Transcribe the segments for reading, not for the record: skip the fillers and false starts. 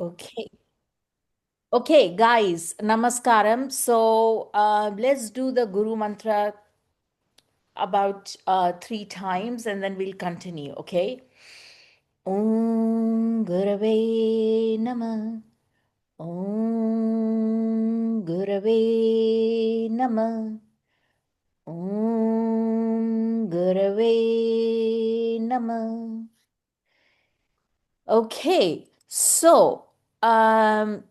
Okay. Okay, guys, namaskaram. So let's do the Guru Mantra about 3 times and then we'll continue. Okay. Om Gurave Nama. Om Gurave Nama. Om Gurave Nama. Okay. So, um,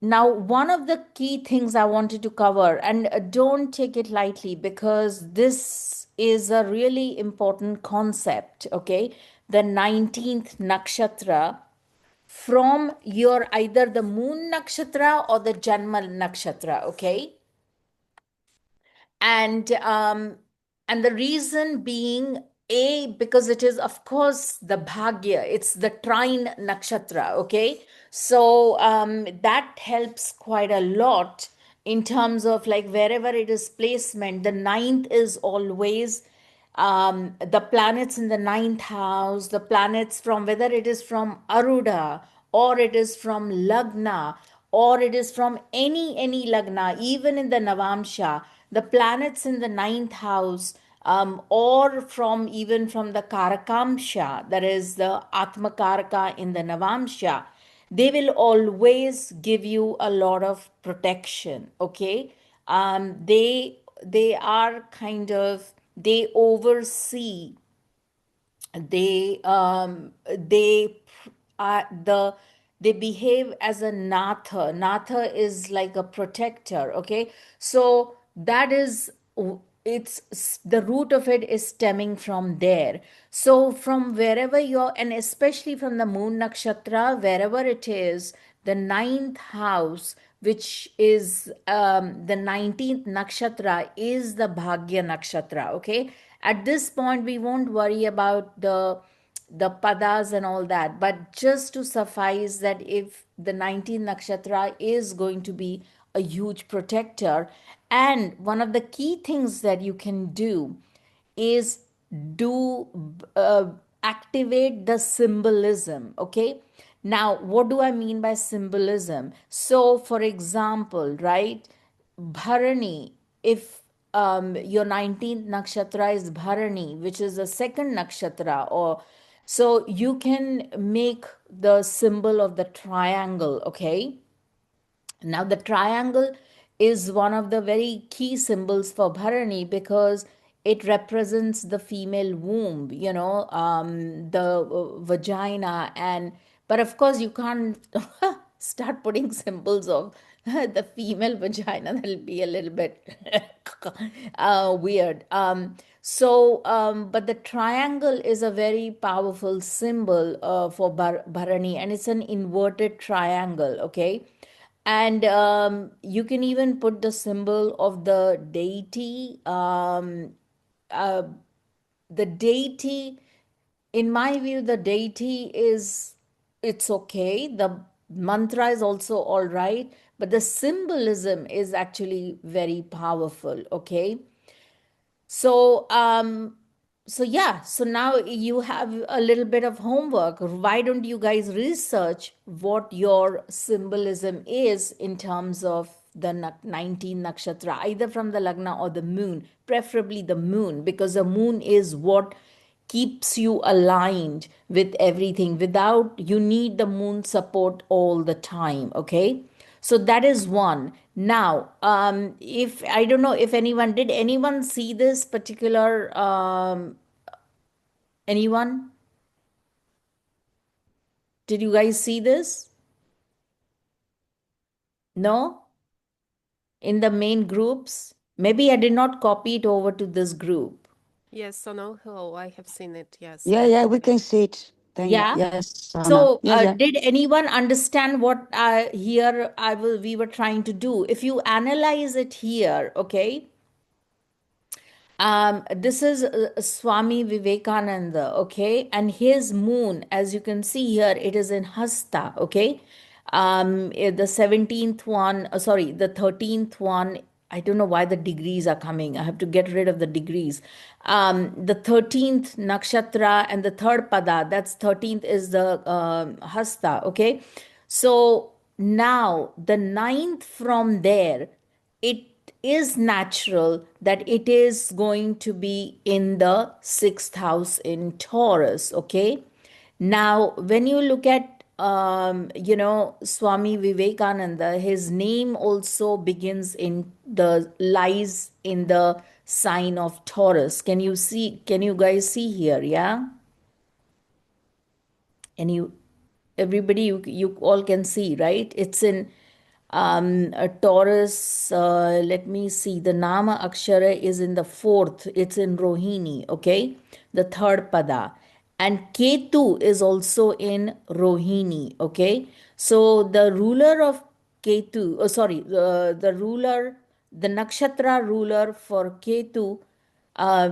now, one of the key things I wanted to cover, and don't take it lightly because this is a really important concept, okay? The 19th nakshatra from your either the moon nakshatra or the Janma nakshatra, okay? And the reason being a because it is of course the bhagya, it's the trine nakshatra, okay? So that helps quite a lot in terms of like wherever it is placement. The ninth is always the planets in the ninth house, the planets from whether it is from Aruda or it is from Lagna or it is from any Lagna, even in the Navamsha, the planets in the ninth house, or from even from the Karakamsha, that is the Atmakaraka in the Navamsha, they will always give you a lot of protection. Okay, they are kind of they oversee they the they behave as a natha is like a protector, okay? So that is it's the root of it is stemming from there. So from wherever you're, and especially from the moon nakshatra, wherever it is, the ninth house, which is the 19th nakshatra, is the bhagya nakshatra, okay? At this point we won't worry about the padas and all that, but just to suffice that if the 19th nakshatra is going to be a huge protector, and one of the key things that you can do is do activate the symbolism, okay? Now what do I mean by symbolism? So for example, right, Bharani, if your 19th nakshatra is Bharani, which is the second nakshatra, or so you can make the symbol of the triangle, okay? Now, the triangle is one of the very key symbols for Bharani because it represents the female womb, the vagina, and but of course, you can't start putting symbols of the female vagina. That'll be a little bit weird. But the triangle is a very powerful symbol for Bharani, and it's an inverted triangle, okay? And you can even put the symbol of the deity. Uh, the deity, in my view, the deity is, it's okay. The mantra is also all right, but the symbolism is actually very powerful. Okay. So, so now you have a little bit of homework. Why don't you guys research what your symbolism is in terms of the 19 nakshatra, either from the lagna or the moon, preferably the moon, because the moon is what keeps you aligned with everything. Without, you need the moon support all the time, okay? So that is one. Now, if I don't know if did anyone see this particular, anyone? Did you guys see this? No? In the main groups? Maybe I did not copy it over to this group. Yes, Sana. Hello, I have seen it. Yes. Yeah, yeah, we can see it. Thank Yeah. yes, Sana. So, Yeah, yeah. did anyone understand what here we were trying to do? If you analyze it here, okay, this is Swami Vivekananda, okay, and his moon, as you can see here, it is in Hasta, okay. The 17th one, sorry, the 13th one I don't know why the degrees are coming. I have to get rid of the degrees. The 13th nakshatra and the third pada, that's 13th is the hasta, okay? So now the ninth from there, it is natural that it is going to be in the sixth house in Taurus, okay? Now, when you look at, Swami Vivekananda, his name also begins in lies in the sign of Taurus. Can you guys see here? Yeah? And everybody, you all can see, right? It's in a Taurus. Let me see, the Nama Akshara is in the fourth, it's in Rohini, okay, the third pada. And Ketu is also in Rohini, okay. So the ruler of Ketu, oh sorry, the nakshatra ruler for Ketu,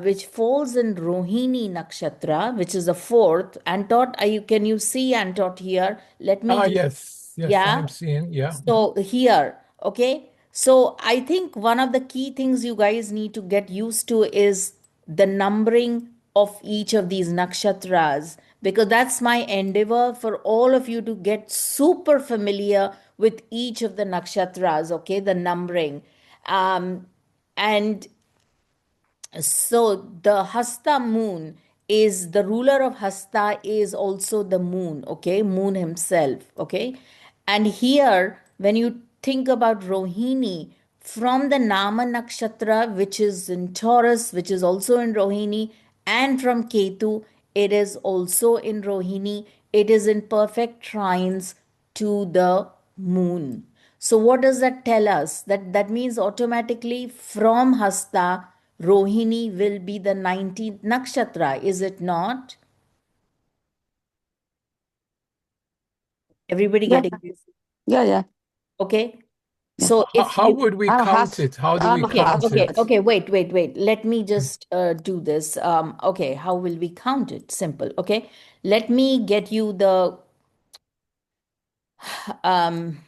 which falls in Rohini Nakshatra, which is the fourth. Antot, can you see Antot here? Let me Ah, just, yes, yes, I yeah. am seeing. Yeah. So here, okay. So I think one of the key things you guys need to get used to is the numbering of each of these nakshatras, because that's my endeavor for all of you to get super familiar with each of the nakshatras, okay, the numbering. And so the Hasta moon is the ruler of Hasta is also the moon, okay, moon himself, okay. And here, when you think about Rohini, from the Nama Nakshatra, which is in Taurus, which is also in Rohini, and from Ketu, it is also in Rohini, it is in perfect trines to the moon. So what does that tell us? That means automatically from Hasta, Rohini will be the 19th nakshatra, is it not? Everybody Yeah. getting this? Yeah. Yeah. Okay. Yeah. So if How you, would we Our count has it? How do we count okay, it? has. okay, wait. Let me just do this. Okay, how will we count it? Simple. Okay. Let me get you the um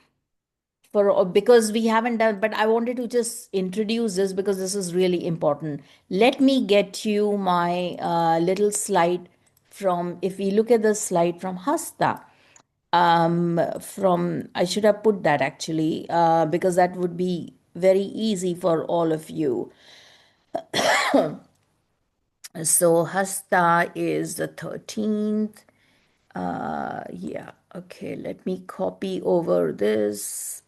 for because we haven't done, but I wanted to just introduce this because this is really important. Let me get you my little slide from, if we look at the slide from Hasta, from, I should have put that actually, because that would be very easy for all of you. So Hasta is the 13th. Yeah, okay, let me copy over this.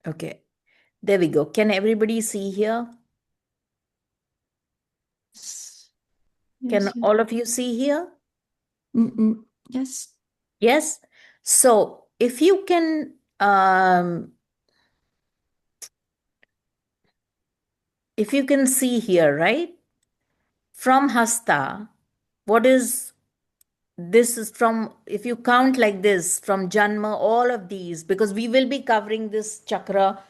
Okay, there we go. Can everybody see here? Yes. Can Yes. Yes. all of you see here? Yes. Yes. So if you can see here, right? From Hasta, what is this is from, if you count like this, from Janma, all of these, because we will be covering this chakra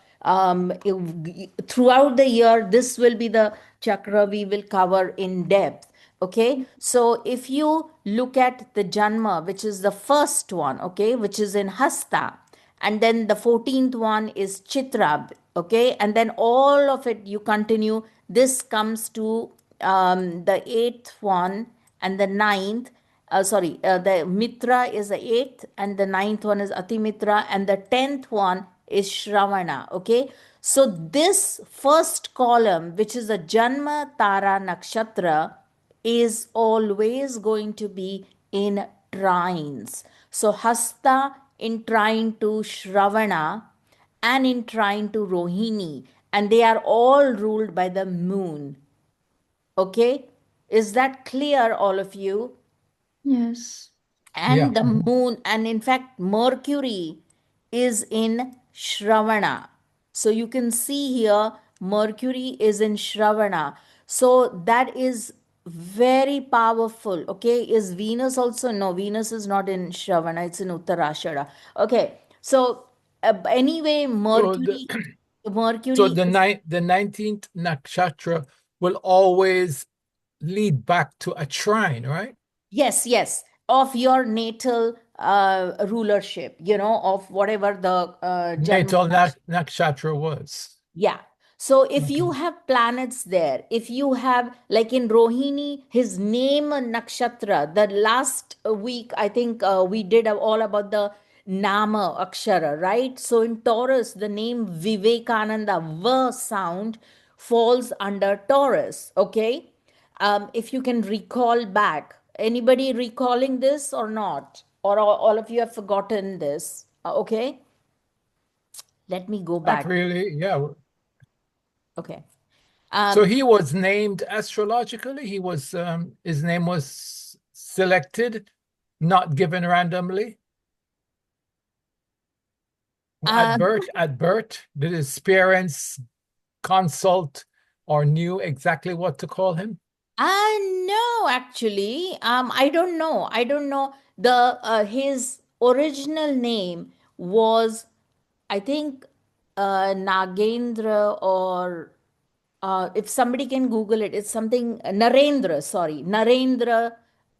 throughout the year. This will be the chakra we will cover in depth. Okay, so if you look at the Janma, which is the first one, okay, which is in Hasta, and then the 14th one is Chitra, okay, and then all of it you continue. This comes to the eighth one and the ninth. The Mitra is the eighth, and the ninth one is Atimitra, and the 10th one is Shravana. Okay, so this first column, which is the Janma Tara Nakshatra, is always going to be in trines. So Hasta in trine to Shravana and in trine to Rohini, and they are all ruled by the moon. Okay, is that clear, all of you? Yes. Yeah. And the moon, and in fact Mercury is in Shravana. So you can see here Mercury is in Shravana, so that is very powerful. Okay, is Venus also? No, Venus is not in Shravana, it's in Uttarashada. Okay, so anyway, So Mercury is, the 19th nakshatra will always lead back to a trine, right? Yes, yes, of your natal rulership, of whatever the Janma Natal Nakshatra. Nakshatra was. Yeah. So if Okay. you have planets there, if you have, like in Rohini, his name Nakshatra, the last week, I think we did all about the Nama Akshara, right? So in Taurus, the name Vivekananda, V sound, falls under Taurus, okay? If you can recall back, anybody recalling this or not? Or all of you have forgotten this? Okay, let me go Not back. really. Yeah. Okay. So Um, he was named astrologically. His name was selected, not given randomly. At uh, birth, did his parents consult or knew exactly what to call him? no, actually, I don't know. I don't know. His original name was, I think, Nagendra, or if somebody can Google it, it's something Narendra. Sorry, Narendra.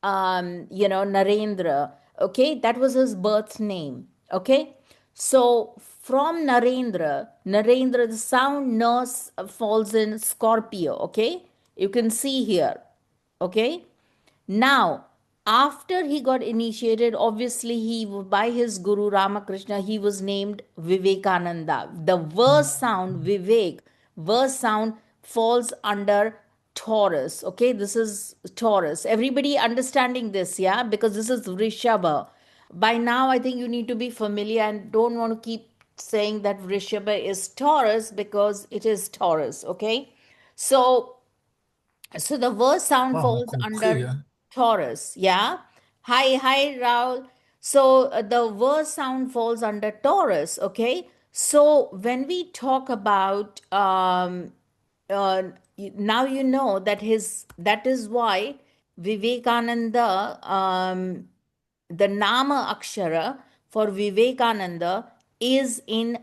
Narendra. Okay, that was his birth name. Okay, so from Narendra, the sound nurse falls in Scorpio. Okay, you can see here. Okay, now, after he got initiated, obviously by his guru Ramakrishna, he was named Vivekananda. The verse sound Vivek, verse sound falls under Taurus. Okay, this is Taurus. Everybody understanding this, yeah? Because this is Rishabha. By now, I think you need to be familiar and don't want to keep saying that Rishabha is Taurus, because it is Taurus. Okay, so the verse sound Wow, falls under clear. Taurus. Yeah. Hi, Raul. So the verse sound falls under Taurus. Okay. So when we talk about uh, now you know that is why Vivekananda, the Nama Akshara for Vivekananda is in,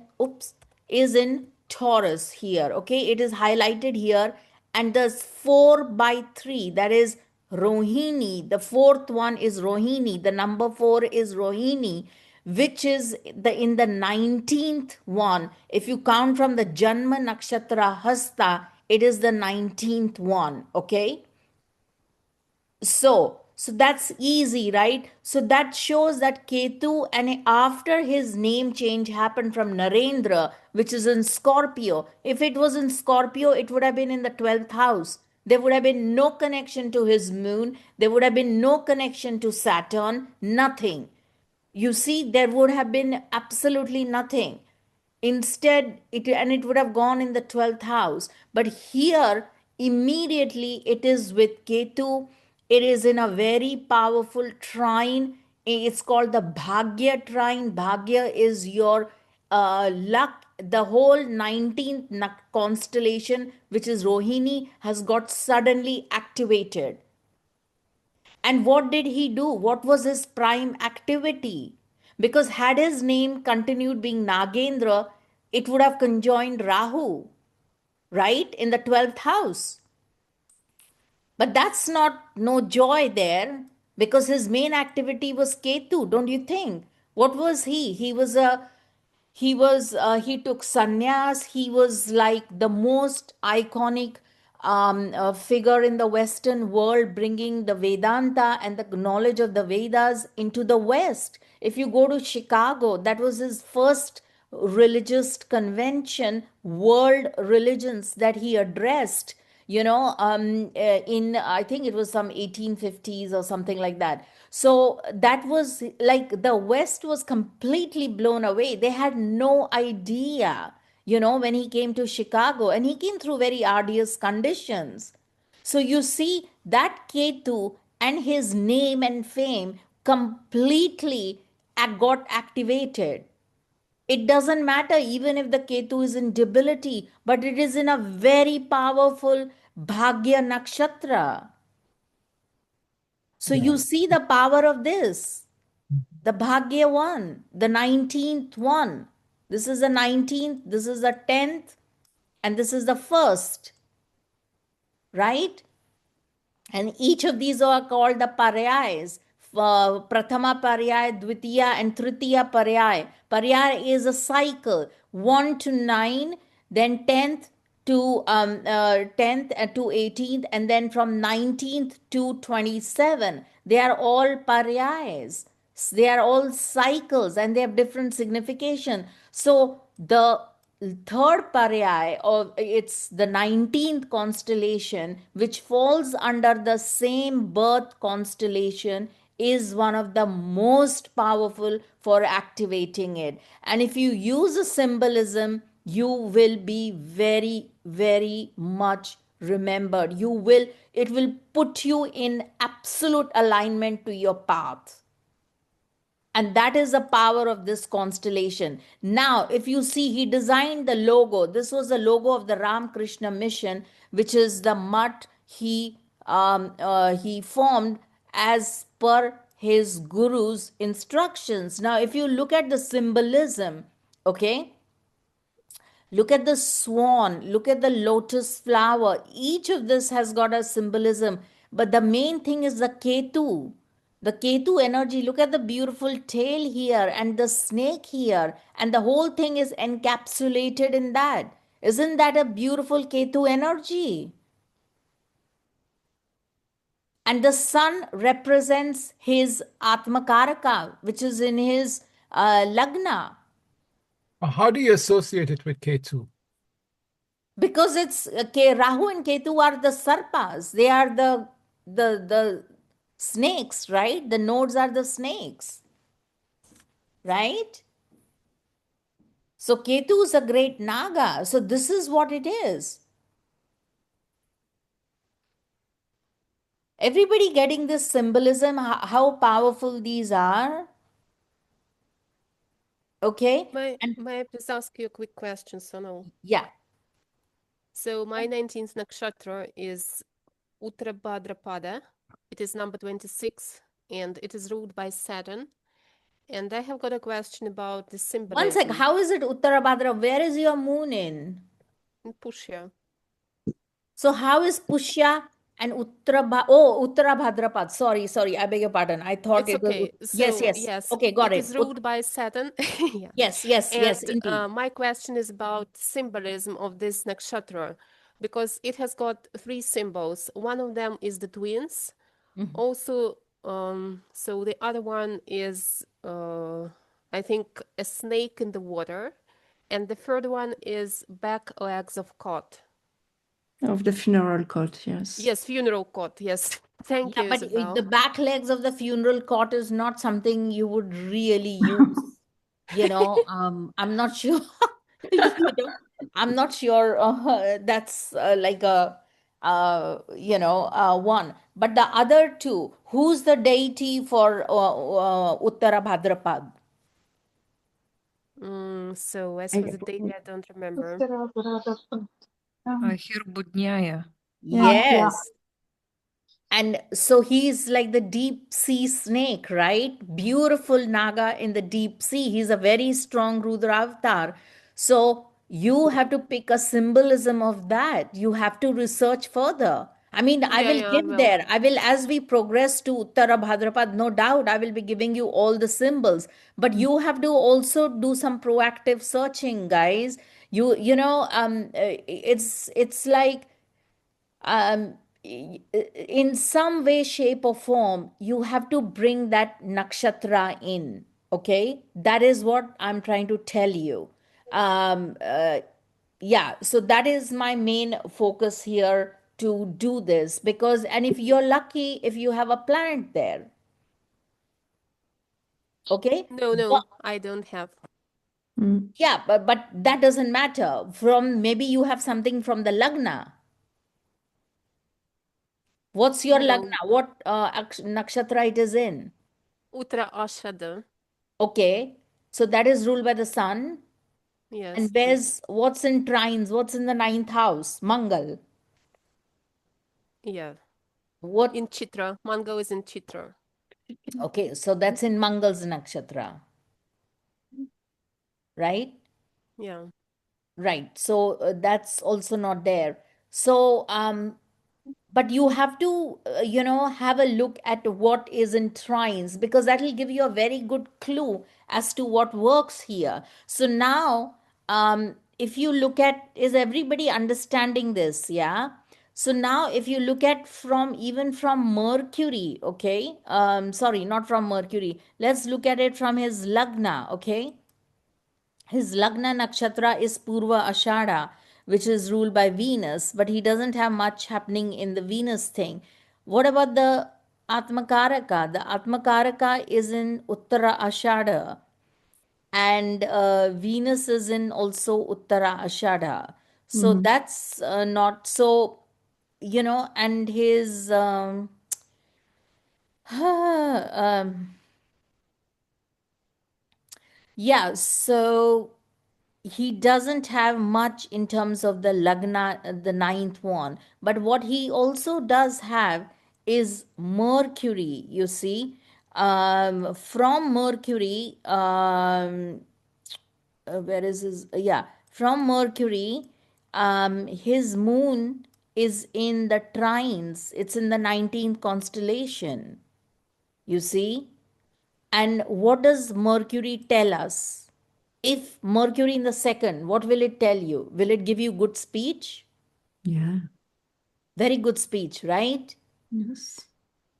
is in Taurus here. Okay, it is highlighted here, and the 4 by 3, that is Rohini. The fourth one is Rohini. The number 4 is Rohini, which is in the 19th one. If you count from the Janma Nakshatra Hasta, it is the 19th one. Okay, so that's easy, right? So that shows that Ketu, and after his name change happened from Narendra, which is in Scorpio. If it was in Scorpio, it would have been in the 12th house. There would have been no connection to his moon. There would have been no connection to Saturn. Nothing. You see, there would have been absolutely nothing. Instead, it would have gone in the 12th house. But here, immediately, it is with Ketu. It is in a very powerful trine. It's called the Bhagya trine. Bhagya is your luck. The whole 19th constellation, which is Rohini, has got suddenly activated. And what did he do? What was his prime activity? Because had his name continued being Nagendra, it would have conjoined Rahu, right? In the 12th house. But that's not no joy there, because his main activity was Ketu, don't you think? What was he? He took sannyas. He was like the most iconic figure in the Western world, bringing the Vedanta and the knowledge of the Vedas into the West. If you go to Chicago, that was his first religious convention, world religions, that he addressed, in, I think it was some 1850s or something like that. So that was like the West was completely blown away. They had no idea, when he came to Chicago, and he came through very arduous conditions. So you see that Ketu and his name and fame completely got activated. It doesn't matter even if the Ketu is in debility, but it is in a very powerful Bhagya Nakshatra. So Yeah. you see the power of this. The Bhagya one, the 19th one. This is the 19th, this is the 10th, and this is the first, right? and each of these are called the paryayas. Prathama paryay, Dvitiya, and Tritiya paryay. Paryay is a cycle, 1 to 9, then 10th to 18th, and then from 19th to 27. They are all paryayas. They are all cycles and they have different signification. So the third paryay, or it's the 19th constellation, which falls under the same birth constellation, is one of the most powerful for activating it. And if you use a symbolism, you will be very, very much remembered. It will put you in absolute alignment to your path. And that is the power of this constellation. Now, if you see, he designed the logo. This was the logo of the Ram Krishna mission, which is the mutt he formed as per his guru's instructions. Now, if you look at the symbolism, okay, look at the swan, look at the lotus flower. Each of this has got a symbolism. But the main thing is the Ketu. The Ketu energy. Look at the beautiful tail here and the snake here. And the whole thing is encapsulated in that. Isn't that a beautiful Ketu energy? And the sun represents his Atmakaraka, which is in his Lagna. How do you associate it with K2? Because it's Rahu and Ketu are the sarpas. They are the snakes, right? The nodes are the snakes, right? So Ketu is a great naga. So this is what it is. Everybody getting this symbolism, how powerful these are? Okay. And May I please ask you a quick question, Sonal? yeah, So my 19th nakshatra is Uttarabhadrapada. It is number 26, and it is ruled by Saturn. And I have got a question about the one sec. symbolism How is it Uttarabhadra? Where is your moon in? in Pushya. So how is Pushya and Uttarabhadrapad? Sorry. I beg your pardon. I thought It's it was okay. yes, So yes. yes, Okay, got it it. is ruled by Saturn. Yeah. Yes, And indeed. my question is about symbolism of this nakshatra, because it has got three symbols. One of them is the twins. Also, so the other one is, I think, a snake in the water. And the third one is back legs of cot. Of the funeral cot, yes. Yes, funeral cot. Yes. Thank Yeah, you, but Isabel. the back legs of the funeral cot is not something you would really use. I'm not sure. I'm not sure that's like a one. But the other two, who's the deity for Uttara Bhadrapad? So as for I- the date, I don't remember. Хербудняя. Yeah. Yes. And so he's like the deep sea snake, right? Beautiful Naga in the deep sea. He's a very strong Rudra avatar. So you have to pick a symbolism of that. You have to research further. I mean, I will Yeah, I give will. there. I will, as we progress to Uttara Bhadrapad, no doubt, I will be giving you all the symbols. But you have to also do some proactive searching, guys. It's like in some way, shape, or form, you have to bring that nakshatra in. Okay, that is what I'm trying to tell you. Um, uh, yeah, so that is my main focus here to do this because, and if you're lucky, if you have a planet there, okay, No, I don't have. Mm. yeah, but that doesn't matter. From maybe you have something from the lagna. What's your No, lagna? What nakshatra it is in? Uttara Ashada. Okay, so that is ruled by the sun. And Yes. what's in trines? What's in the ninth house? Mangal. Yeah. What? In Chitra. Mango is in Chitra. Okay, so that's in Mangal's nakshatra, right? Yeah. Right. So that's also not there. So but you have to have a look at what is in trines, because that will give you a very good clue as to what works here. So now, if you look at, is everybody understanding this? Yeah. So now if you look at, from even from Mercury, okay, sorry, not from Mercury, let's look at it from his lagna, okay. His Lagna Nakshatra is Purva Ashada, which is ruled by Venus, but he doesn't have much happening in the Venus thing. What about the Atmakaraka? The Atmakaraka is in Uttara Ashada, and Venus is in also Uttara Ashada. So Mhm. that's not so, and his yeah, so he doesn't have much in terms of the lagna, the ninth one. But what he also does have is Mercury, you see. From Mercury, where is his? Yeah, from Mercury, his moon is in the trines, it's in the 19th constellation, you see. And what does Mercury tell us? If Mercury in the second, what will it tell you? Will it give you good speech? Yeah. Very good speech, right? Yes.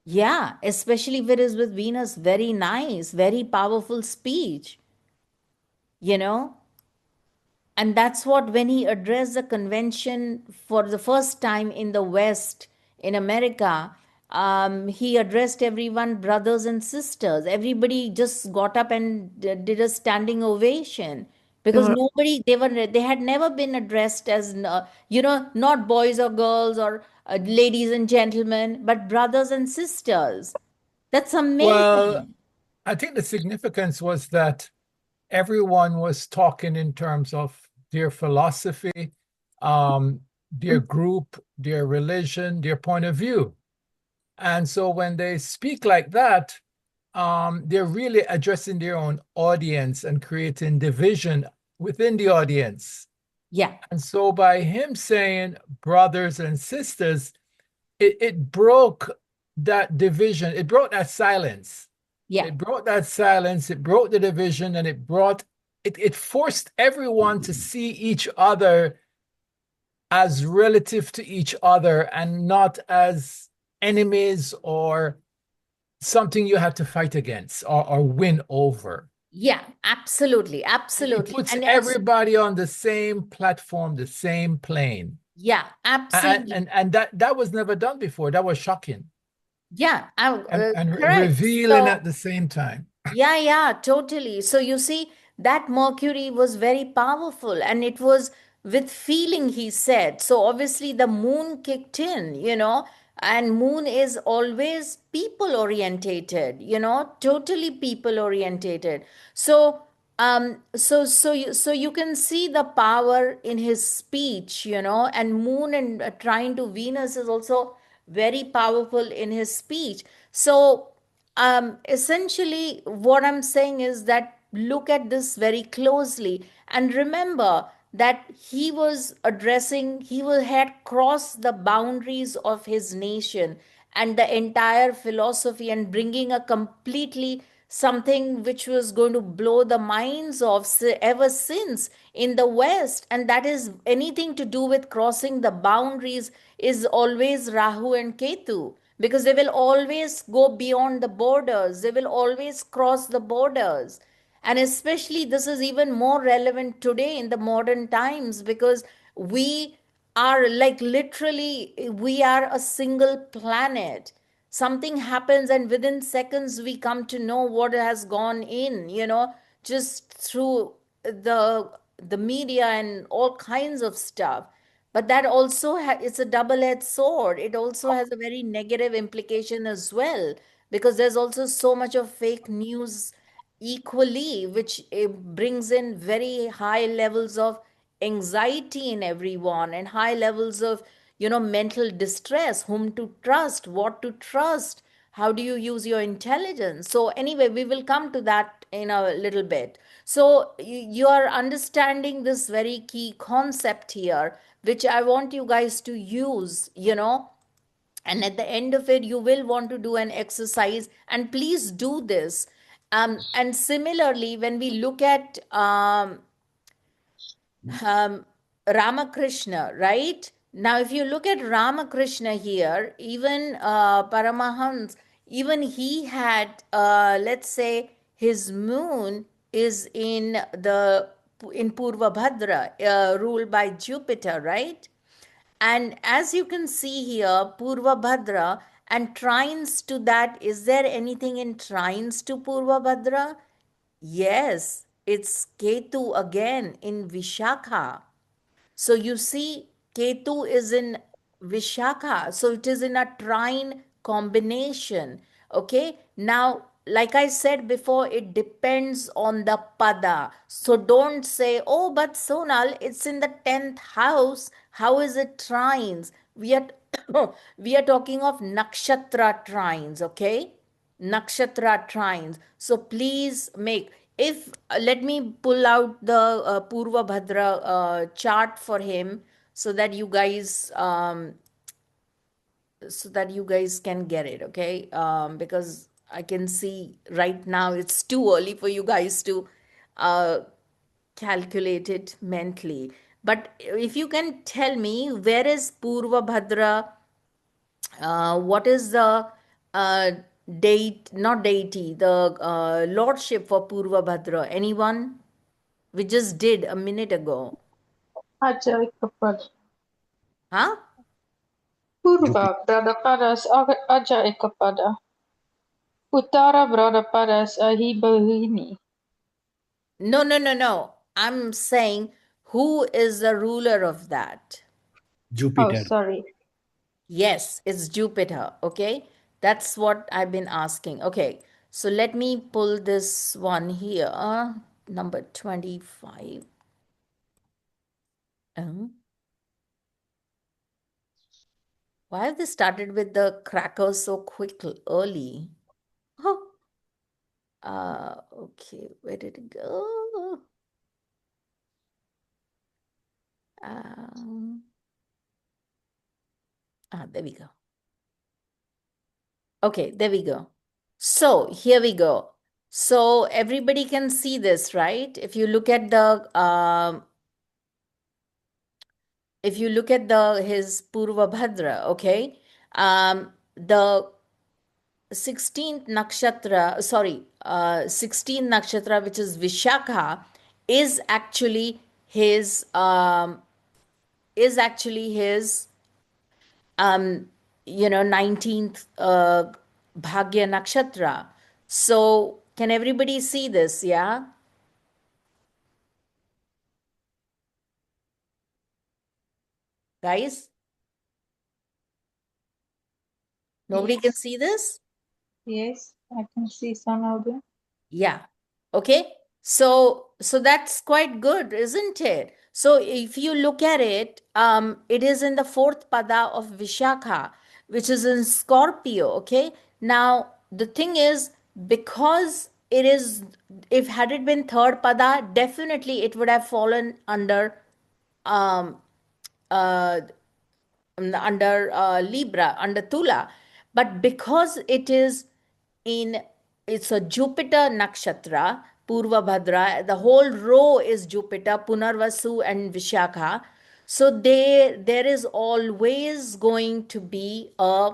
Yeah, especially if it is with Venus, very nice, very powerful speech, you know? And that's what, when he addressed the convention for the first time in the West, in America, he addressed everyone brothers and sisters. Everybody just got up and did a standing ovation, because There nobody, they had never been addressed as not boys or girls or ladies and gentlemen, but brothers and sisters. That's Well, amazing. I think the significance was that everyone was talking in terms of their philosophy, um, their group, their religion, their point of view. And so when they speak like that, they're really addressing their own audience and creating division within the audience. Yeah, And so by him saying brothers and sisters, it broke that division, it broke that silence. yeah. It broke that silence, it broke the division, and it forced everyone to see each other as relative to each other and not as enemies or something you have to fight against or win over. Yeah, absolutely, It absolutely. puts And as everybody on the same platform, the same plane. yeah, And absolutely. and, and that was never done before. That was shocking Yeah, and correct. revealing So at the same time. yeah, yeah, totally. So you see, that Mercury was very powerful, and it was with feeling, he said. So obviously the moon kicked in, and moon is always people orientated, totally people orientated. So so you can see the power in his speech, and moon and trine to Venus is also very powerful in his speech. So essentially, what I'm saying is that look at this very closely and remember that he had crossed the boundaries of his nation and the entire philosophy, and bringing a completely something which was going to blow the minds of ever since in the West. And that is, anything to do with crossing the boundaries is always Rahu and Ketu, because they will always go beyond the borders, they will always cross the borders. And especially this is even more relevant today in the modern times, because we are like, literally, we are a single planet. Something happens and within seconds we come to know what has gone in, just through the media and all kinds of stuff. But that also it's a double-edged sword. It also has a very negative implication as well, because there's also so much of fake news equally, which brings in very high levels of anxiety in everyone, and high levels of mental distress, whom to trust, what to trust, how do you use your intelligence. So anyway, we will come to that in a little bit. So you are understanding this very key concept here, which I want you guys to use, And at the end of it, you will want to do an exercise, and please do this. And similarly, when we look at Ramakrishna, right? Now, if you look at Ramakrishna here, even Paramahans, even he had, let's say, his moon is in Purva Bhadra, ruled by Jupiter, right? And as you can see here, Purva Bhadra and trines to that. Is there anything in trines to Purva Bhadra? Yes, it's Ketu again in Vishakha. So you see, Ketu is in Vishakha. So it is in a trine combination. Okay. Now, like I said before, it depends on the pada. So don't say, oh, but Sonal, it's in the 10th house. How is it trines? We are we are talking of nakshatra trines, okay? Nakshatra trines. So please make, if let me pull out the Purva Bhadra chart for him so that you guys can get it, okay? Because I can see right now it's too early for you guys to uh, calculate it mentally. But if you can tell me, where is Purva Bhadra, what is the uh, not deity, the lordship for Purva Bhadra? Anyone? We just did a minute ago. Ajaikapada. Huh? Purva berada pada Ajaikapada. Utara berada pada Sahibahini. No, no, no, no. I'm saying, who is the ruler of that? Oh, Jupiter. sorry. Yes, it's Jupiter. Okay. That's what I've been asking. Okay. So let me pull this one here. Number 25. Why have they started with the crackers so quick early? Oh, okay. Where did it go? There we go. Okay, there we go. So here we go. So everybody can see this, right? If you look at his Purva Bhadra, okay, the 16th nakshatra, 16th nakshatra, which is Vishakha, is actually his is actually his 19th Bhagya Nakshatra. So, can everybody see this? Yeah, guys? Nobody can Yes. see this? Yes, I can see some of them. Yeah. Okay. So that's quite good, isn't it? So if you look at it, it is in the fourth pada of Vishakha, which is in Scorpio. Okay. Now the thing is, because it is, if had it been third pada, definitely it would have fallen under um uh Libra, under Tula. But because it's a Jupiter nakshatra, Purva Bhadra, the whole row is Jupiter, Punarvasu and Vishakha. So there is always going to be a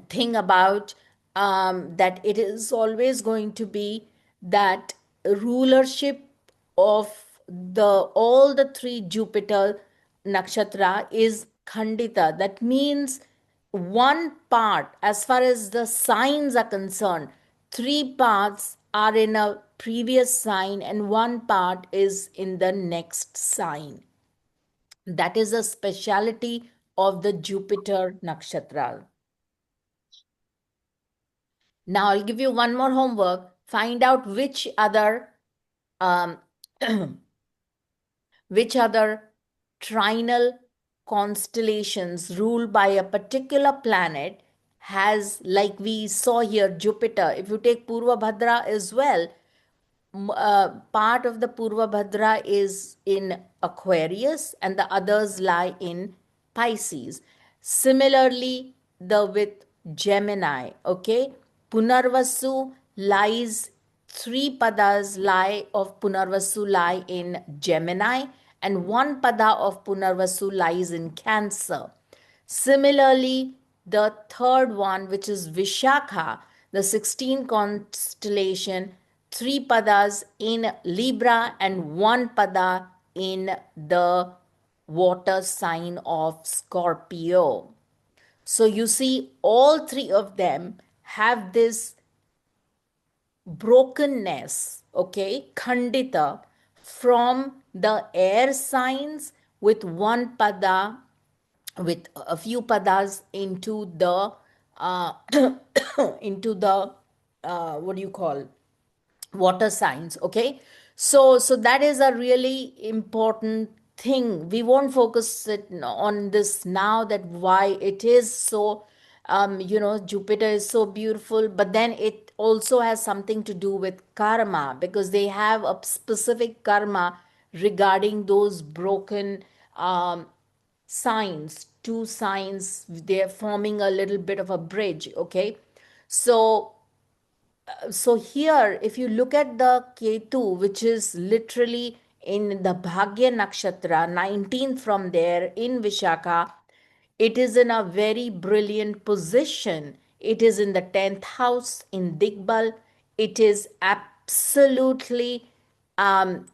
thing about that it is always going to be that rulership of the all the three Jupiter nakshatra is Khandita. That means one part, as far as the signs are concerned, three parts are in a previous sign and one part is in the next sign. That is a speciality of the Jupiter nakshatra. Now I'll give you one more homework. Find out um, which other trinal constellations ruled by a particular planet has, like we saw here, Jupiter. If you take Purva Bhadra as well, part of the Purva Bhadra is in Aquarius and the others lie in Pisces. Similarly, the with Gemini, okay? Punarvasu lies, three padas lie of Punarvasu lie in Gemini, and one pada of Punarvasu lies in Cancer. Similarly, the third one, which is Vishakha, the 16 constellation, three padas in Libra and one pada in the water sign of Scorpio. So you see, all three of them have this brokenness, okay, khandita, from the air signs with one pada, with a few padas into the uh, into the what do you call, water signs, okay. So that is a really important thing. We won't focus on this now, that why it is so, Jupiter is so beautiful, but then it also has something to do with karma, because they have a specific karma regarding those broken signs, two signs, they're forming a little bit of a bridge, okay. So here, if you look at the Ketu, which is literally in the Bhagya Nakshatra, 19th from there in Vishakha, it is in a very brilliant position. It is in the 10th house in Digbal. It is absolutely in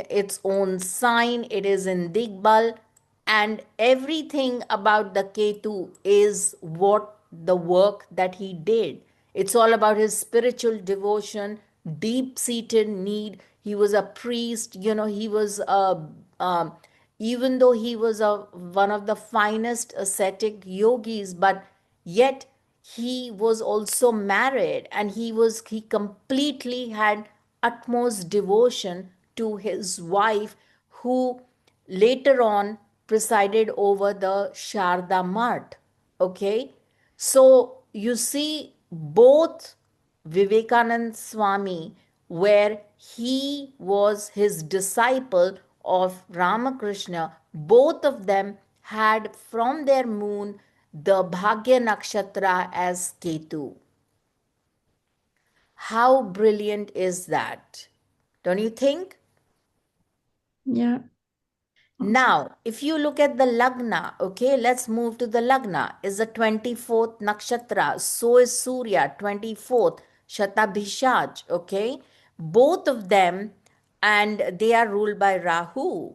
its own sign. It is in Digbal, and everything about the Ketu is what the work that he did. It's all about his spiritual devotion, deep seated need. He was a priest, he was a, even though he was one of the finest ascetic yogis, but yet he was also married, and he completely had utmost devotion to his wife, who later on presided over the Sharda Math. Okay, so you see, both Vivekanand Swami, where he was his disciple of Ramakrishna, both of them had from their moon the Bhagya Nakshatra as Ketu. How brilliant is that? Don't you think? Yeah. Now, if you look at the Lagna, okay, let's move to the Lagna. Is the 24th Nakshatra, so is Surya, 24th, Shatabhishaj, okay? Both of them, and they are ruled by Rahu.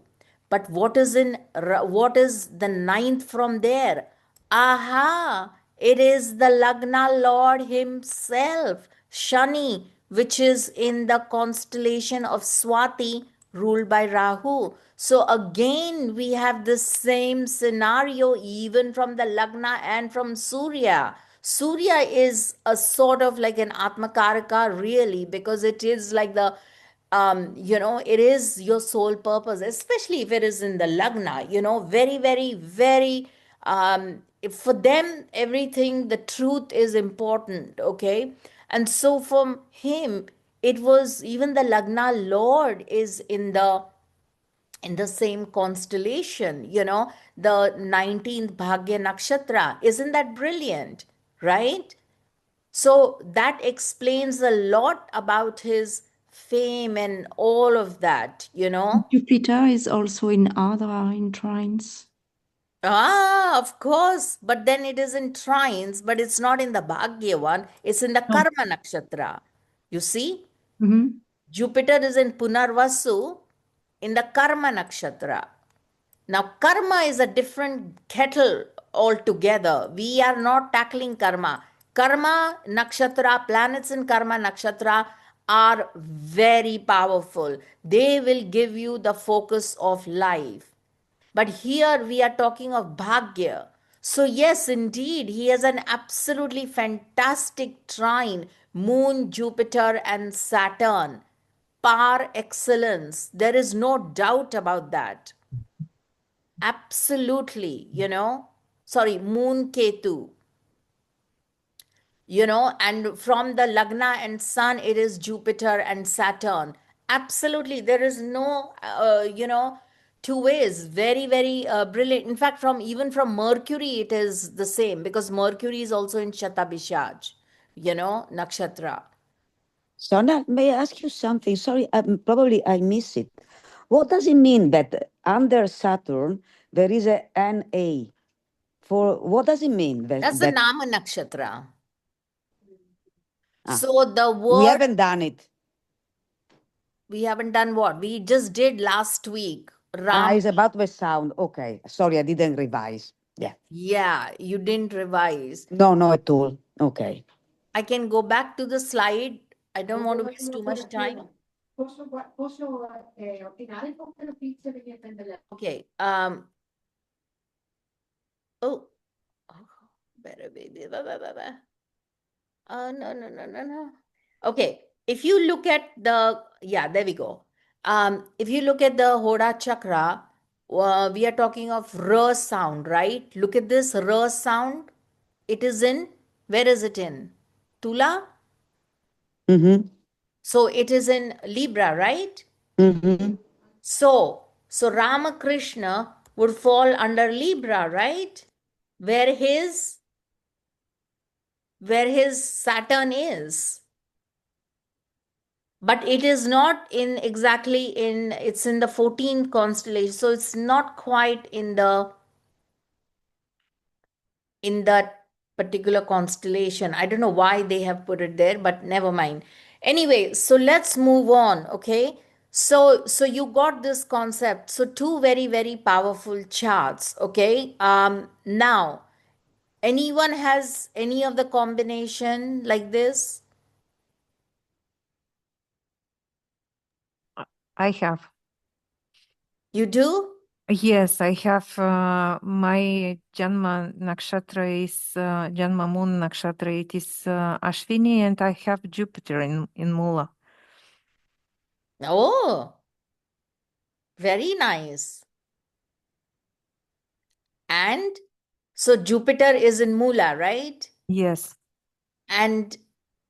But what is the ninth from there? Aha! It is the Lagna Lord himself, Shani, which is in the constellation of Swati, ruled by Rahu. So again, we have the same scenario even from the Lagna and from Surya. Surya is a sort of like an Atmakaraka, really, because it is like the it is your sole purpose, especially if it is in the Lagna, very, very, very, for them, everything, the truth is important, okay? And so from him, it was even the Lagna Lord is in the same constellation, the 19th Bhagya Nakshatra. Isn't that brilliant? Right? So that explains a lot about his fame and all of that. Jupiter is also in Adra in trines. Ah, of course. But then it is in trines, but it's not in the Bhagya one, it's in the Oh. Karma Nakshatra. You see? Mm-hmm. Jupiter is in Punarvasu in the Karma Nakshatra. Now, karma is a different kettle altogether. We are not tackling karma. Karma nakshatra, planets in karma nakshatra are very powerful. They will give you the focus of life. But here we are talking of Bhagya. So, yes, indeed, he has an absolutely fantastic trine, Moon, Jupiter, and Saturn. Par excellence. There is no doubt about that. Absolutely, sorry, Moon Ketu, and from the Lagna and Sun, it is Jupiter and Saturn. Absolutely, there is no, Two ways. Very, very brilliant. In fact, even from Mercury, it is the same because Mercury is also in Shatabishaj, nakshatra. Sona, may I ask you something? Sorry, probably I miss it. What does it mean that under Saturn there is a NA? For what does it mean That's the that Nama nakshatra. ah, So the we word, haven't done it? we haven't done what? We just did last week. Ram. It's about the sound. Okay, sorry, I didn't revise. Yeah, Yeah, you didn't revise. no, no at all. Okay. I can go back to the slide. I don't want to waste too much time. Okay. Oh, better baby. No, no, no, no, no. Okay. If you look at there we go. If you look at the Hoda chakra, we are talking of R sound, right? Look at this R sound. It is in, where is it in? Tula? Mm-hmm. So it is in Libra, right? Mm-hmm. So Ramakrishna would fall under Libra, right? Where his Saturn is. But it is not in exactly in, it's in the 14th constellation. So it's not quite in that particular constellation. I don't know why they have put it there, but never mind. Anyway, so let's move on, okay? So you got this concept. So two very, very powerful charts, okay? Now, anyone has any of the combination like this? I have. You do? Yes, I have my Janma Nakshatra is Janma Moon Nakshatra. It is Ashwini, and I have Jupiter in Mula. Oh, very nice. And so Jupiter is in Mula, right? Yes. And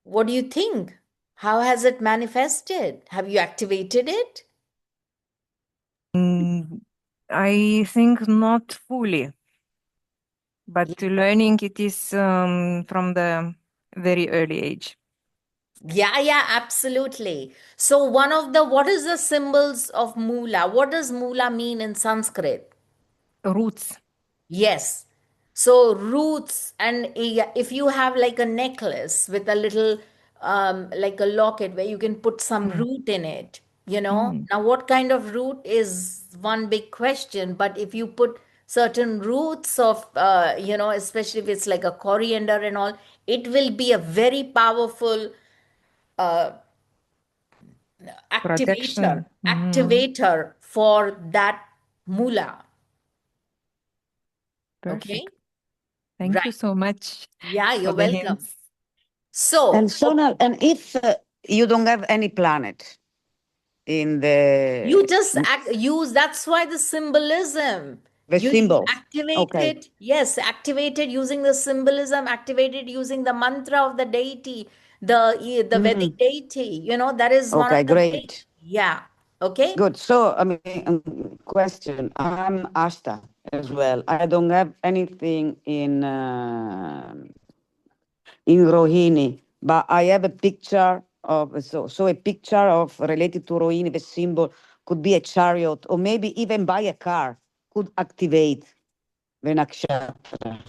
what do you think? How has it manifested? Have you activated it? Mm, I think not fully, but learning it is from the very early age. Yeah, absolutely. So what is the symbols of Mula? What does Mula mean in Sanskrit? Roots. Yes. So roots, and if you have like a necklace with a little like a locket where you can put some Mm. root in it, you know. Mm. Now what kind of root is one big question, but if you put certain roots of especially if it's like a coriander and all, it will be a very powerful uh, activator Protection. Mm. for that mula. Okay, Perfect. Thank you right. so much Yeah, for you're the welcome. hints. And So, Sonal, and if you don't have any planet in you just use, that's why the symbolism. the You symbols, activate okay. it, yes, activate it using the symbolism, activate it using the mantra of the deity, the Vedic deity. That is one of Okay, the big, great. yeah. Okay. Good. So, I mean, question. I'm Ashta as well. I don't have anything in Rohini, but I have a picture of so a picture of related to Rohini. The symbol could be a chariot, or maybe even by a car could activate the nakshatra.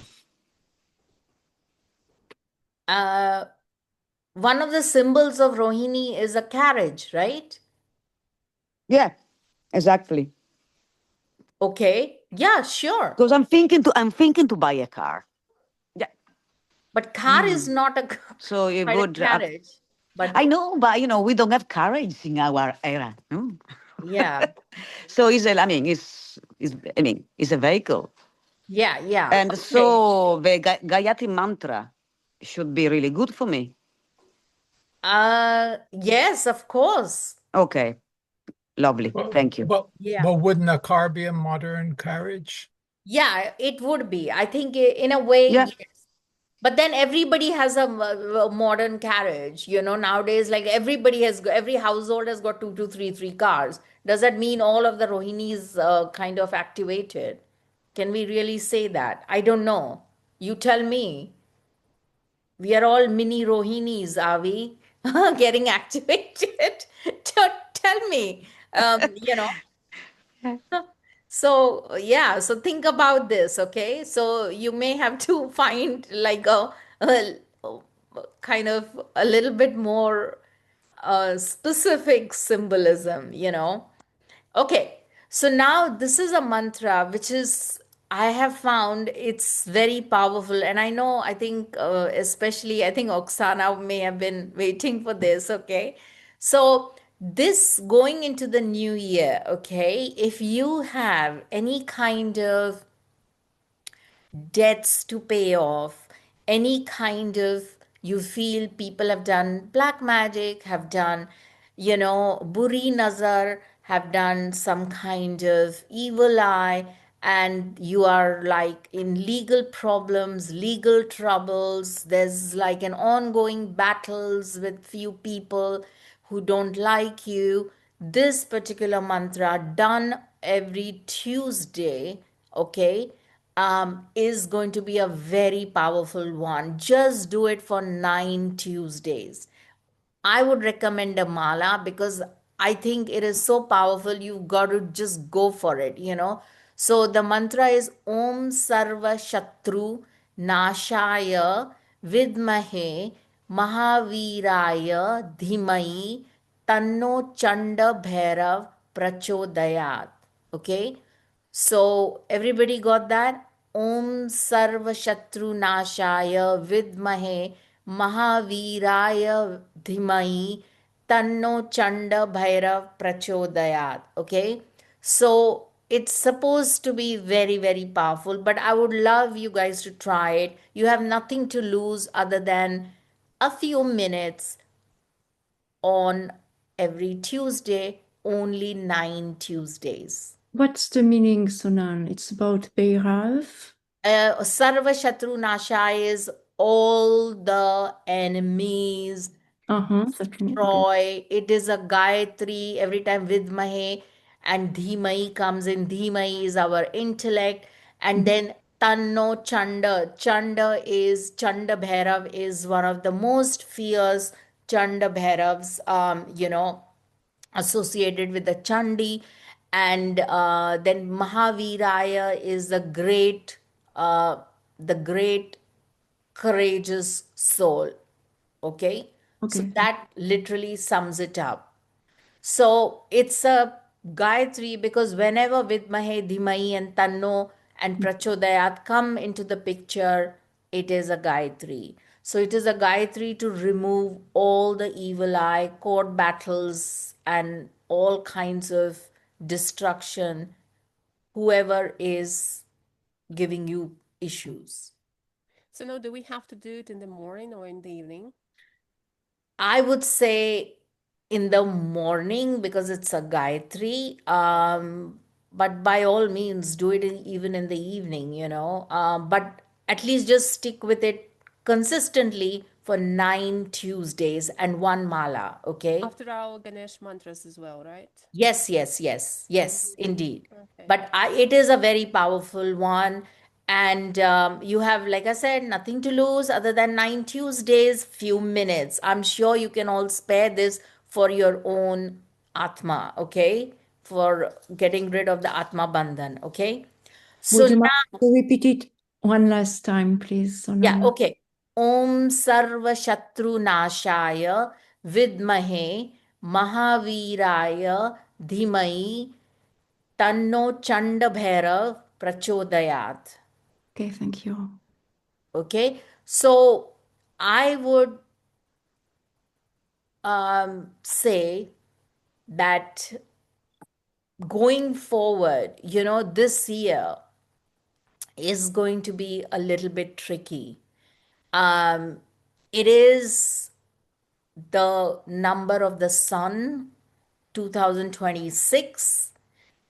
Uh, One of the symbols of Rohini is a carriage, right? Yeah, exactly. Okay. Yeah, sure. Because I'm thinking to buy a car. Yeah. But car is not a So you quite a would. carriage. I But know, but we don't have carriage in our era. No? yeah, So it's a vehicle. yeah. And Okay. so the Gayatri mantra should be really good for me. Yes, of course. Okay, lovely. But, Thank you. but, Yeah. but wouldn't a car be a modern carriage? Yeah, it would be. I think in a way, Yeah. yes. But then everybody has a modern carriage. Nowadays, like every household has got two to three cars. Does that mean all of the Rohinis kind of activated? Can we really say that? I don't know. You tell me. We are all mini Rohinis, are we? Getting activated? Tell me. You know. So, yeah, so think about this, okay? So you may have to find like a kind of a little bit more specific symbolism, you know? Okay, so now this is a mantra which is, I have found it's very powerful. And I know, I think, especially, I think Oksana may have been waiting for this, okay? So, this going into the new year, okay, if you have any kind of debts to pay off, any kind of, you feel people have done black magic, have done, you know, buri nazar, have done some kind of evil eye, and you are like in legal problems, legal troubles, there's like an ongoing battles with few people who don't like you. This particular mantra done every Tuesday, okay, is going to be a very powerful one. Just do it for 9 Tuesdays. I would recommend a mala because I think it is so powerful. You've got to just go for it, you know. So the mantra is Om Sarva Shatru Nashaya Vidmahe Mahaviraya Dhimai Tanno Chanda Bhairav Prachodayat. Okay. So everybody got that? Om Sarva Shatru Nashaya Vidmahe Mahaviraya Dhimai Tanno Chanda Bhairav Prachodayat. Okay? So it's supposed to be very, very powerful, but I would love you guys to try it. You have nothing to lose other than a few minutes on every Tuesday, only 9 Tuesdays. What's the meaning, Sonal? It's about Beirav. Sarva Shatru Nasha is all the enemies, That means, okay. destroy. It is a Gayatri every time Vidmahe and Dhimai comes in. Dhimai is our intellect. And then Tanno Chanda. Chanda Bhairav is one of the most fierce Chanda Bhairavs, you know, associated with the Chandi. And then Mahaviraya is uh, the great courageous soul. Okay, so Okay. that literally sums it up. So it's a Gayatri because whenever Vidmahe, Dhimai, and Tanno and Prachodayat come into the picture, it is a Gayatri. So it is a Gayatri to remove all the evil eye, court battles, and all kinds of destruction, whoever is giving you issues. So now, do we have to do it in the morning or in the evening? I would say in the morning because it's a Gayatri. But by all means, do it even in the evening, you know. But at least just stick with it consistently for 9 Tuesdays and one mala, okay? After our Ganesh mantras as well, right? Yes, yes, yes, yes, Mm-hmm. indeed. Okay. But it is a very powerful one. And you have, like I said, nothing to lose other than 9 Tuesdays, few minutes. I'm sure you can all spare this for your own Atma, okay? For getting rid of the Atma Bandhan, okay? So Would you mind now, to repeat it one last time, please, yeah, Sonal? okay. Om Sarva Shatru Nashaya Vidmahe Mahaviraya Dhimai Tanno Chanda Bhairav Prachodayat. Okay, thank you. Okay, so I would say that going forward, you know, this year is going to be a little bit tricky. Um, it is the number of the sun, 2026.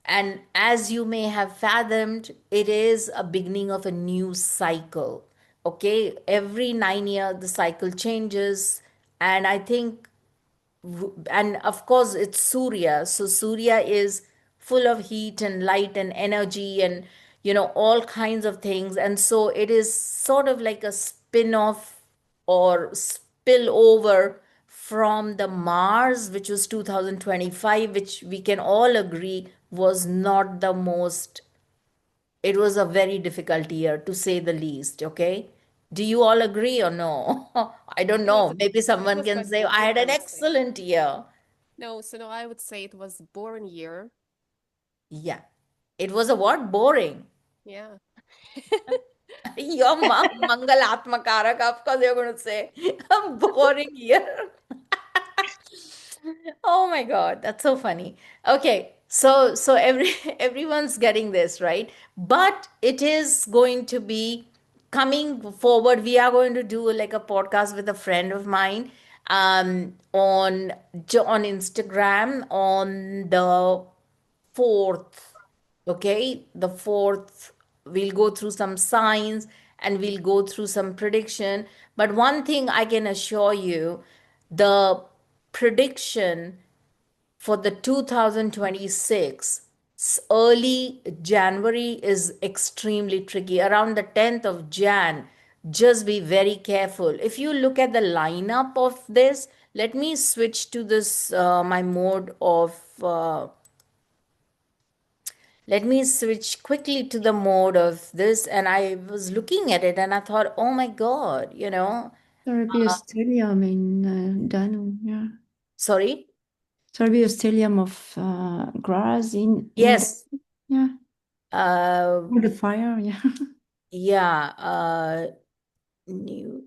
And as you may have fathomed, it is a beginning of a new cycle. Okay, every 9 years the cycle changes, and I think and of course it's Surya. So Surya is full of heat and light and energy and all kinds of things. And so it is sort of like a spin-off or spill over from the Mars, which was 2025, which we can all agree was not the most, it was a very difficult year to say the least, okay? Do you all agree or no? I don't It was know. Maybe it someone was can not say, good, I had I an would say. excellent year. No, so no, I would say it was boring year. Yeah. It was a what? Boring. Yeah. Your Mangal Atmakarak, of course, you're going to say a boring year. Oh my God, that's so funny. Okay, so everyone's getting this, right? But it is going to be coming forward. We are going to do like a podcast with a friend of mine on Instagram on the 4th. Okay, the 4th, we'll go through some signs and we'll go through some prediction. But one thing I can assure you, the prediction for the 2026 early January is extremely tricky. Around the 10th of Jan, just be very careful. If you look at the lineup of this, let me switch to this my mode of let me switch quickly to the mode of this. And I was looking at it and I thought, oh my God, There'll be a stellium in Danu, yeah. sorry. There'll be a stellium of grass in Yes. Danu, yeah. Uh, With the fire, yeah. yeah. New.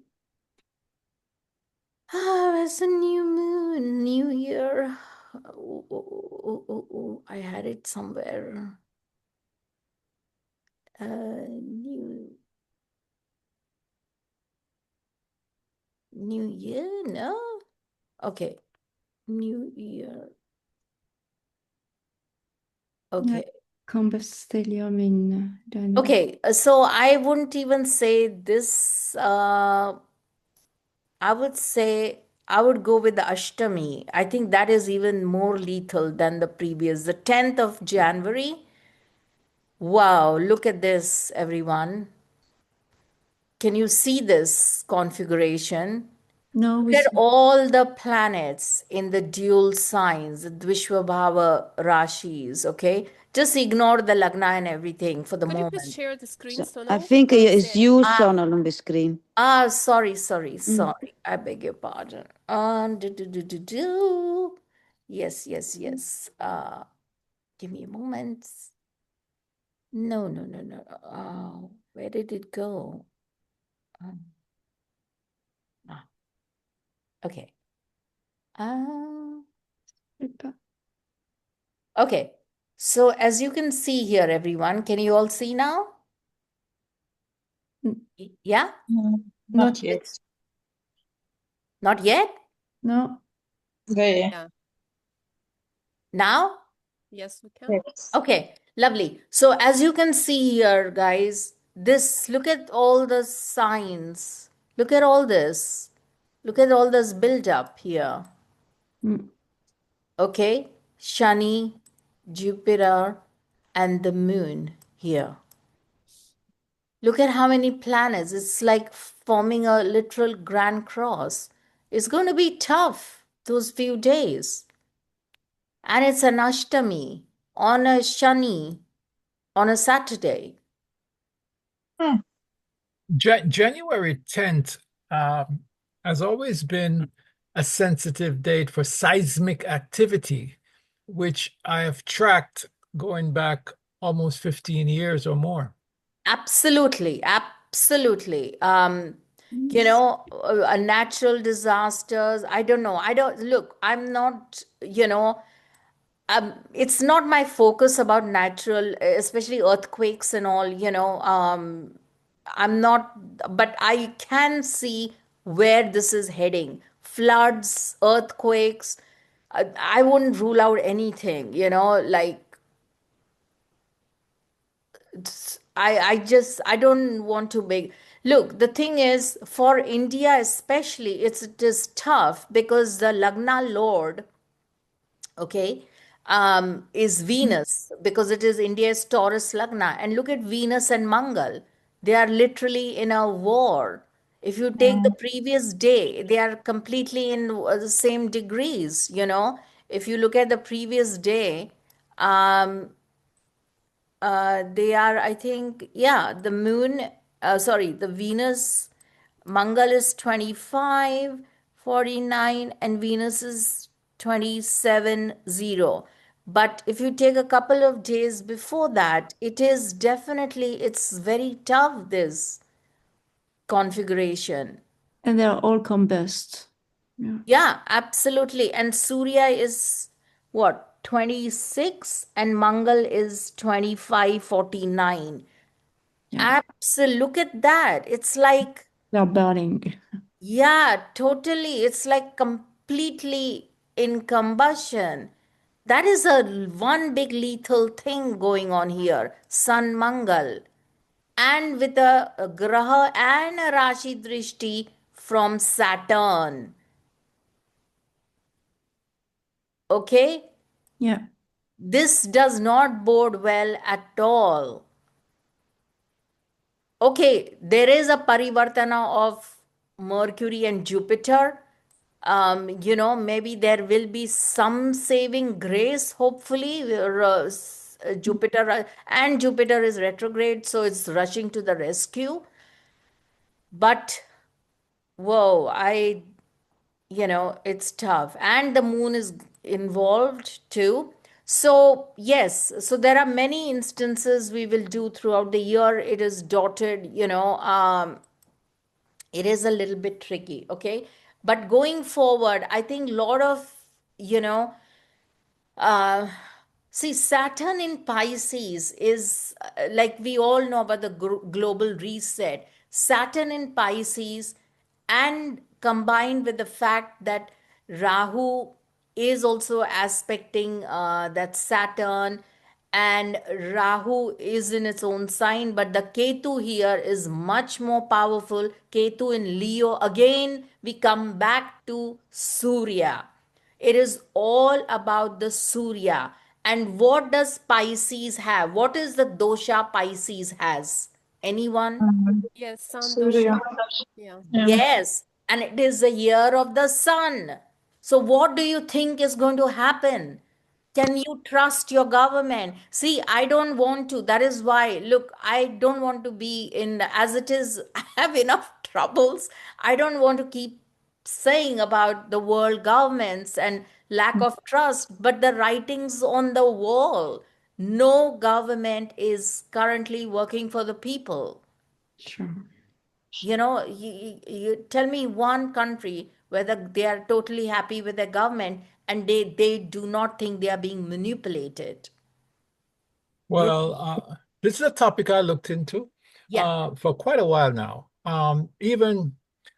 It's a new moon, new year. I had it somewhere. New New Year? No. Okay. New Year. Yeah, Okay. Combus stellium in Danu. Okay. So I wouldn't even say this. I would say I would go with the Ashtami. I think that is even more lethal than the previous. The 10th of January. Wow, look at this, everyone. Can you see this configuration? No, Look we at see. all the planets in the dual signs, the Dvishwabhava Rashis, okay? Just ignore the Lagna and everything for the Could you please moment. share the screen, So I Sonal? I think don't see it's you, anything. Ah, Sonal, on the screen. sorry, Mm. sorry. I beg your pardon. Yes, yes, yes. Give me a moment. No, no, no, no. Where did it go? Um, ah, okay. Uh, okay. So as you can see here, everyone, can you all see now? Mm, Yeah? Not Not yet. yet. Not yet? No. There. Yeah. Now? Yes, we can. Yes. Okay, lovely. So as you can see here, guys, this, look at all the signs. Look at all this. Look at all this build up here. Mm. Okay, Shani, Jupiter, and the moon here. Look at how many planets. It's like forming a literal grand cross. It's going to be tough those few days. And it's an Ashtami on a Shani on a Saturday. Hmm. January 10th has always been a sensitive date for seismic activity, which I have tracked going back almost 15 years or more. Absolutely, absolutely. Yes. Natural disasters. I don't know. I don't look, I'm not, it's not my focus about natural, especially earthquakes and all, I'm not, but I can see where this is heading. Floods, earthquakes. I wouldn't rule out anything, like I don't want to make. Look, the thing is, for India especially, it is tough because the Lagna Lord, okay, is Venus, because it is India's Taurus Lagna. And look at Venus and Mangal. They are literally in a war. If you take the Mm. previous day, they are completely in the same degrees, you know. If you look at the previous day, um, they are, I think, yeah, the moon, sorry, the Venus, Mangal is 25, 49, and Venus is 27, 0. But if you take a couple of days before that, it is definitely, it's very tough, this configuration. And they're all combust. Yeah. Yeah, absolutely. And Surya is what, 26, and Mangal is 25, 49. Yeah. Absolutely. Look at that. It's like, They're burning. yeah, totally. It's like completely in combustion. That is a one big lethal thing going on here. Sun Mangal. And with a Graha and a Rashi Drishti from Saturn. Okay? Yeah. This does not bode well at all. Okay, there is a parivartana of Mercury and Jupiter. You know, maybe there will be some saving grace, hopefully. Jupiter, and Jupiter is retrograde, so it's rushing to the rescue. But whoa, you know, it's tough. And the moon is involved too. So, yes, so there are many instances we will do throughout the year. It is dotted, you know, it is a little bit tricky, okay? But going forward, I think a lot of, you know, uh, see, Saturn in Pisces is like we all know about the global reset. Saturn in Pisces, and combined with the fact that Rahu is also aspecting that Saturn, and Rahu is in its own sign, but the Ketu here is much more powerful. Ketu in Leo. Again, we come back to Surya. It is all about the Surya. And what does Pisces have? What is the dosha Pisces has? Anyone? Mm. Yes, Sun Surya. dosha. Yeah. Yeah. Yes. And it is the year of the sun. So, what do you think is going to happen? Can you trust your government? See, I don't want to. That is why, look, I don't want to be in, as it is, I have enough troubles. I don't want to keep saying about the world governments and lack of trust, but the writings on the wall. No government is currently working for the people. Sure. You know, you tell me one country whether they are totally happy with their government and they do not think they are being manipulated. You Well, this is a topic I looked into Yeah, for quite a while now. Even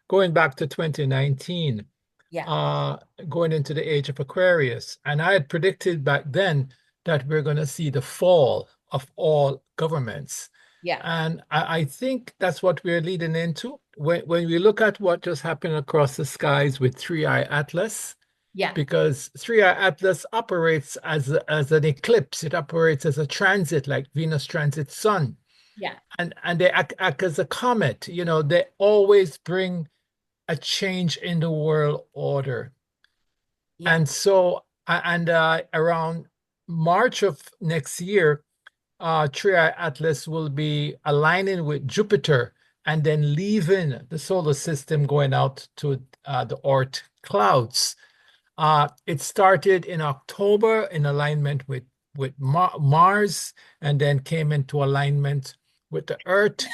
going back to 2019, yeah, uh, going into the age of Aquarius. And I had predicted back then that we're going to see the fall of all governments. yeah, And I think that's what we're leading into. When we look at what just happened across the skies with Three Eye Atlas, yeah, because Three Eye Atlas operates as an eclipse. It operates as a transit, like Venus transit Sun. yeah, And they act as a comet. You know, they always bring a change in the world order. yeah, And so, around March of next year, Triad Atlas will be aligning with Jupiter and then leaving the solar system going out to the Oort clouds. It started in October in alignment with Mars, and then came into alignment with the Earth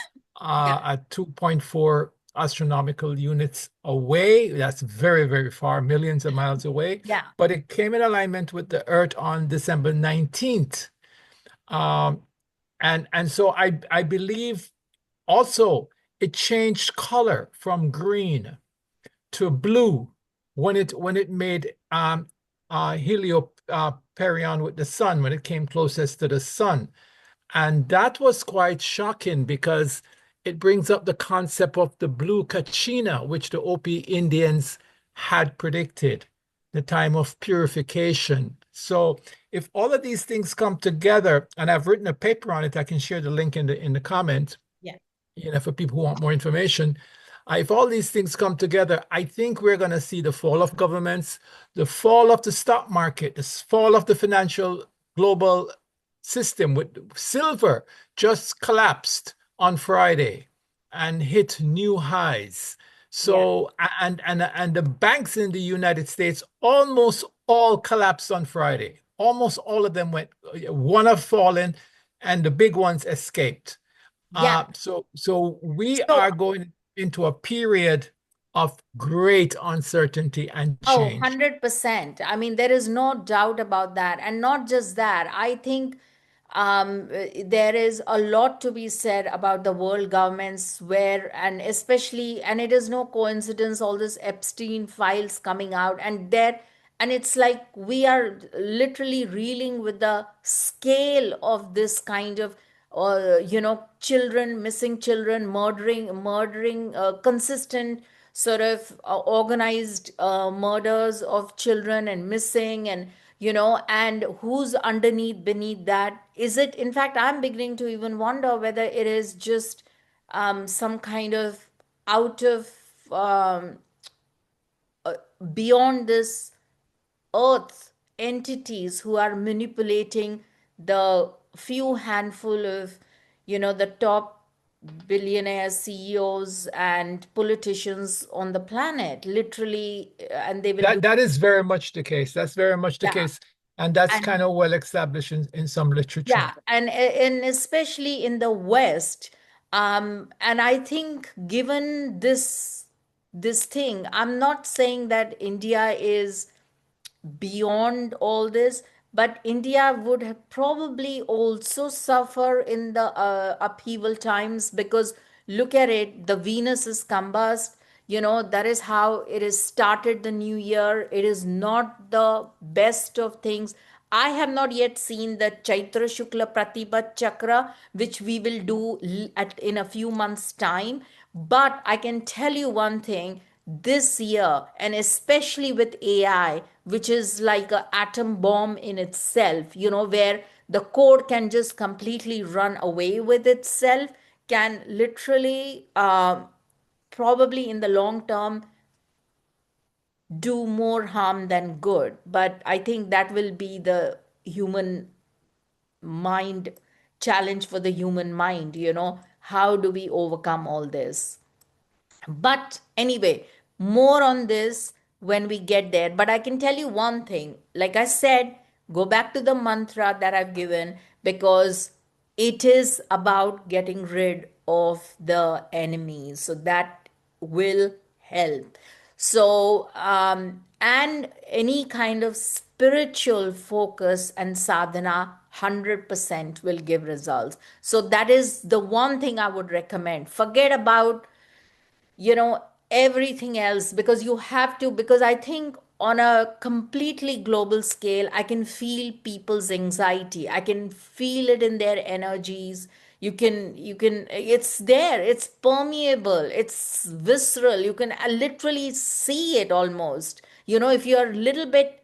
yeah, at 2.4 astronomical units away. That's very, very far, millions of miles away. yeah, But it came in alignment with the Earth on December 19th. Um, and so I believe also it changed color from green to blue when it made helioperion with the sun, when it came closest to the sun. And that was quite shocking because it brings up the concept of the blue kachina, which the Opi Indians had predicted, the time of purification. So if all of these things come together, and I've written a paper on it, I can share the link in the comment, Yeah. for people who want more information. If all these things come together, I think we're going to see the fall of governments, the fall of the stock market, the fall of the financial global system. With silver just collapsed on Friday and hit new highs. Yeah. So and the banks in the United States almost all collapsed on Friday. Almost all of them went. One have fallen, and the big ones escaped. Yeah. So we So, are going into a period of great uncertainty and oh, change. 100%. I mean, there is no doubt about that. And not just that, I think there is a lot to be said about the world governments where, and especially, and it is no coincidence, all this Epstein files coming out, and it's like we are literally reeling with the scale of this kind of children, missing children, murdering consistent sort of organized murders of children and missing, and and who's underneath beneath that. Is it, in fact, I'm beginning to even wonder whether it is just some kind of out of um, beyond this earth entities who are manipulating the few handful of the top billionaires, CEOs and politicians on the planet, literally, and they will do. That is very much the case. That's very much the Yeah. case. And that's And kind of well established in some literature. yeah, and especially in the West, and I think given this thing, I'm not saying that India is beyond all this, but India would have probably also suffer in the upheaval times, because look at it, the Venus is combust. That is how it is started the new year. It is not the best of things. I have not yet seen the Chaitra Shukla Pratipat Chakra, which we will do in a few months' time. But I can tell you one thing, this year, and especially with AI, which is like an atom bomb in itself, where the code can just completely run away with itself, can literally, probably in the long term, do more harm than good. But I think that will be the human mind challenge for the human mind. How do we overcome all this? But anyway, more on this when we get there. But I can tell you one thing. Like I said, go back to the mantra that I've given, because it is about getting rid of the enemies. So that will help. So, and any kind of spiritual focus and sadhana 100% will give results. So that is the one thing I would recommend. Forget about everything else, because you have to, because I think on a completely global scale, I can feel people's anxiety. I can feel it in their energies. You can it's there, it's permeable, it's visceral. You can literally see it almost. If you're a little bit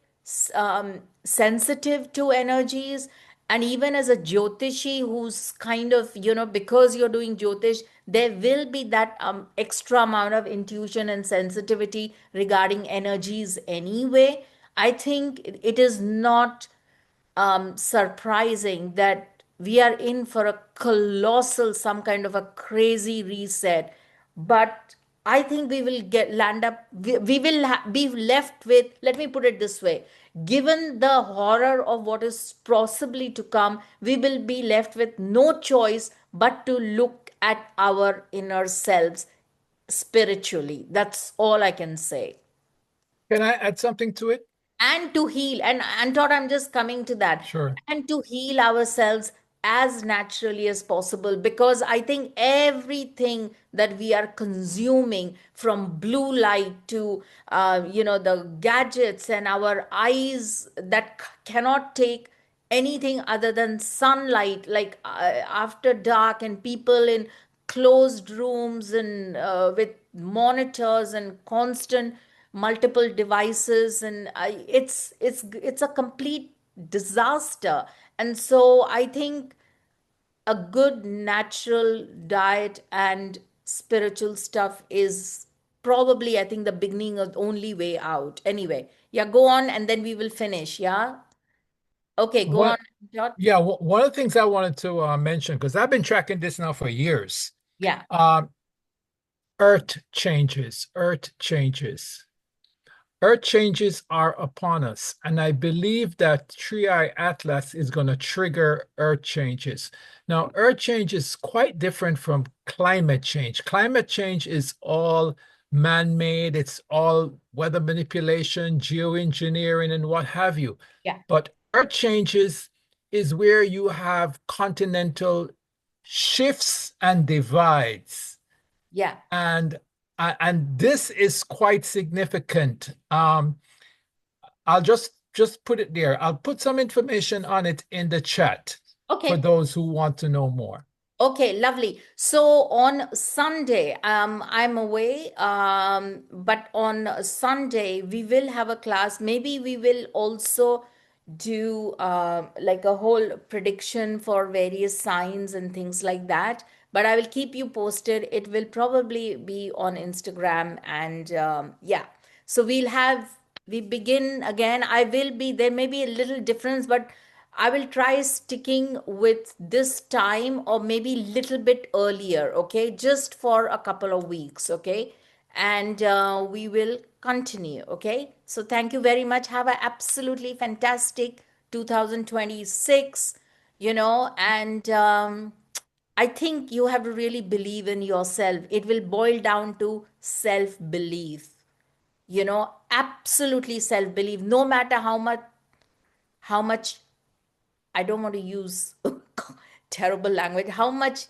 sensitive to energies, and even as a jyotishi who's kind of, because you're doing jyotish, there will be that extra amount of intuition and sensitivity regarding energies anyway. I think it is not surprising that we are in for a colossal, some kind of a crazy reset. But I think we will land up, we will be left with, let me put it this way, given the horror of what is possibly to come, we will be left with no choice but to look at our inner selves spiritually. That's all I can say. Can I add something to it? And to heal, and Todd, I'm just coming to that, Sure. and to heal ourselves as naturally as possible, because I think everything that we are consuming, from blue light to the gadgets, and our eyes that cannot take anything other than sunlight, like after dark and people in closed rooms and with monitors and constant multiple devices, and it's a complete disaster. And so I think a good natural diet and spiritual stuff is probably, I think, the beginning of the only way out. Anyway, yeah, go on and then we will finish. Yeah. Okay, go One, on, Jot. yeah, one of the things I wanted to mention, because I've been tracking this now for years. Yeah. Um, Earth changes, Earth changes. Earth changes are upon us, and I believe that Three-Eye Atlas is going to trigger Earth changes. Now, Earth change is quite different from climate change. Climate change is all man-made, it's all weather manipulation, geoengineering, and what have you. Yeah. But Earth changes is where you have continental shifts and divides. Yeah. And this is quite significant. I'll just put it there. I'll put some information on it in the chat for Okay. those who want to know more. Okay, lovely. So on Sunday, I'm away, but on Sunday we will have a class. Maybe we will also do like a whole prediction for various signs and things like that. But I will keep you posted. It will probably be on Instagram, and yeah. So we begin again. I will be there. May be a little difference, but I will try sticking with this time or maybe little bit earlier, okay? Just for a couple of weeks, okay? And we will continue, okay? So thank you very much. Have a absolutely fantastic 2026, and I think you have to really believe in yourself. It will boil down to self-belief, absolutely self-belief, no matter how much I don't want to use terrible language, how much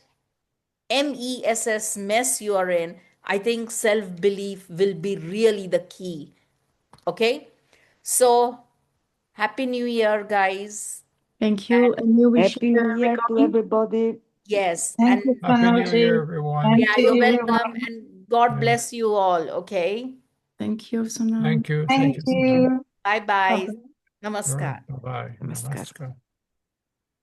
mess you are in. I think self belief will be really the key. Okay? So, Happy New Year, guys. Thank you. And you wish Happy New Year to everybody. everybody. Yes. Thank And you, Happy New Sonaji. Year, everyone. Thank yeah, you, you're welcome. everyone. And God Yeah. bless you all. Okay? Thank you, Sonan. Thank you. Thank Thank you. Thank you. you. Bye bye. Bye-bye. Namaskar. Bye-bye. Namaskar. Namaskar.